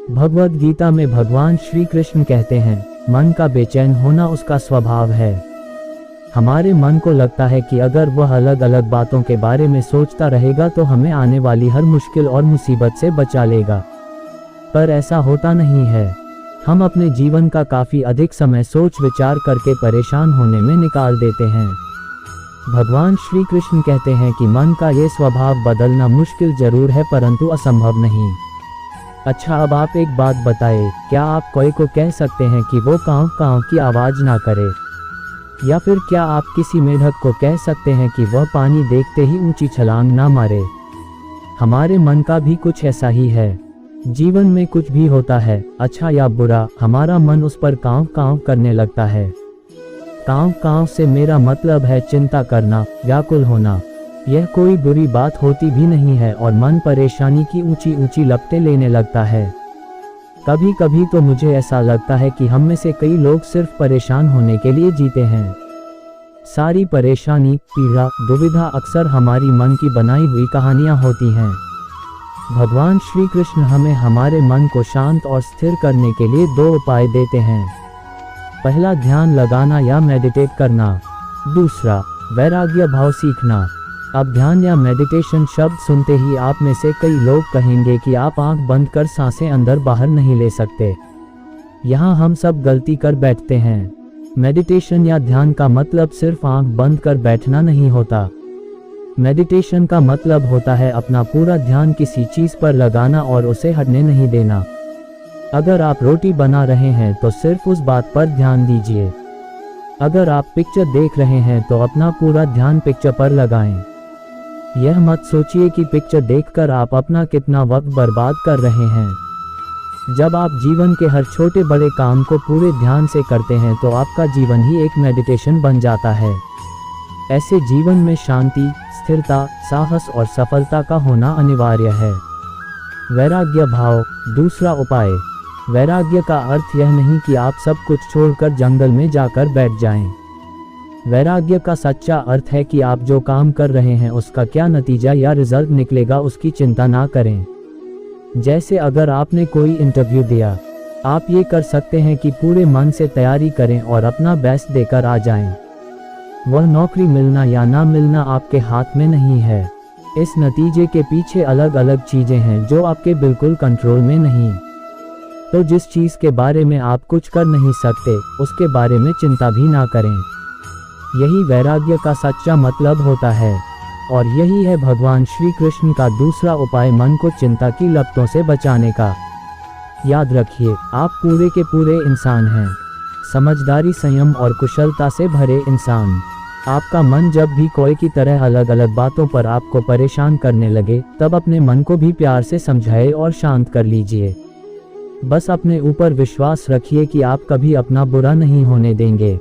भगवद गीता में भगवान श्री कृष्ण कहते हैं, मन का बेचैन होना उसका स्वभाव है। हमारे मन को लगता है कि अगर वह अलग अलग बातों के बारे में सोचता रहेगा तो हमें आने वाली हर मुश्किल और मुसीबत से बचा लेगा, पर ऐसा होता नहीं है। हम अपने जीवन का काफ़ी अधिक समय सोच विचार करके परेशान होने में निकाल देते हैं। भगवान श्री कृष्ण कहते हैं कि मन का ये स्वभाव बदलना मुश्किल जरूर है परंतु असंभव नहीं। अच्छा, अब आप एक बात बताएं, क्या आप कोई को कह सकते हैं कि वो कांव कांव की आवाज़ ना करे? या फिर क्या आप किसी मेढक को कह सकते हैं कि वह पानी देखते ही ऊंची छलांग ना मारे? हमारे मन का भी कुछ ऐसा ही है। जीवन में कुछ भी होता है, अच्छा या बुरा, हमारा मन उस पर कांव कांव करने लगता है। कांव कांव से मेरा मतलब है चिंता करना, व्याकुल होना। यह कोई बुरी बात होती भी नहीं है और मन परेशानी की ऊंची ऊंची लपटें लेने लगता है। कभी कभी तो मुझे ऐसा लगता है कि हम में से कई लोग सिर्फ परेशान होने के लिए जीते हैं। सारी परेशानी, पीड़ा, दुविधा अक्सर हमारी मन की बनाई हुई कहानियां होती हैं। भगवान श्री कृष्ण हमें हमारे मन को शांत और स्थिर करने के लिए 2 उपाय देते हैं। पहला, ध्यान लगाना या मेडिटेट करना। दूसरा, वैराग्य भाव सीखना। अब ध्यान या मेडिटेशन शब्द सुनते ही आप में से कई लोग कहेंगे कि आप आंख बंद कर सांसें अंदर बाहर नहीं ले सकते। यहाँ हम सब गलती कर बैठते हैं। मेडिटेशन या ध्यान का मतलब सिर्फ आंख बंद कर बैठना नहीं होता। मेडिटेशन का मतलब होता है अपना पूरा ध्यान किसी चीज़ पर लगाना और उसे हटने नहीं देना। अगर आप रोटी बना रहे हैं तो सिर्फ उस बात पर ध्यान दीजिए। अगर आप पिक्चर देख रहे हैं तो अपना पूरा ध्यान पिक्चर पर लगाएं। यह मत सोचिए कि पिक्चर देखकर आप अपना कितना वक्त बर्बाद कर रहे हैं। जब आप जीवन के हर छोटे बड़े काम को पूरे ध्यान से करते हैं तो आपका जीवन ही एक मेडिटेशन बन जाता है। ऐसे जीवन में शांति, स्थिरता, साहस और सफलता का होना अनिवार्य है। वैराग्य भाव, दूसरा उपाय। वैराग्य का अर्थ यह नहीं कि आप सब कुछ छोड़कर जंगल में जाकर बैठ जाएं। वैराग्य का सच्चा अर्थ है कि आप जो काम कर रहे हैं उसका क्या नतीजा या रिजल्ट निकलेगा उसकी चिंता ना करें। जैसे अगर आपने कोई इंटरव्यू दिया, आप ये कर सकते हैं कि पूरे मन से तैयारी करें और अपना बेस्ट देकर आ जाएं। वह नौकरी मिलना या ना मिलना आपके हाथ में नहीं है। इस नतीजे के पीछे अलग अलग चीज़ें हैं जो आपके बिल्कुल कंट्रोल में नहीं। तो जिस चीज़ के बारे में आप कुछ कर नहीं सकते उसके बारे में चिंता भी ना करें। यही वैराग्य का सच्चा मतलब होता है और यही है भगवान श्री कृष्ण का दूसरा उपाय मन को चिंता की लपटों से बचाने का। याद रखिए, आप पूरे के पूरे इंसान हैं, समझदारी, संयम और कुशलता से भरे इंसान। आपका मन जब भी कोई की तरह अलग अलग बातों पर आपको परेशान करने लगे तब अपने मन को भी प्यार से समझाए और शांत कर लीजिए। बस अपने ऊपर विश्वास रखिए कि आप कभी अपना बुरा नहीं होने देंगे।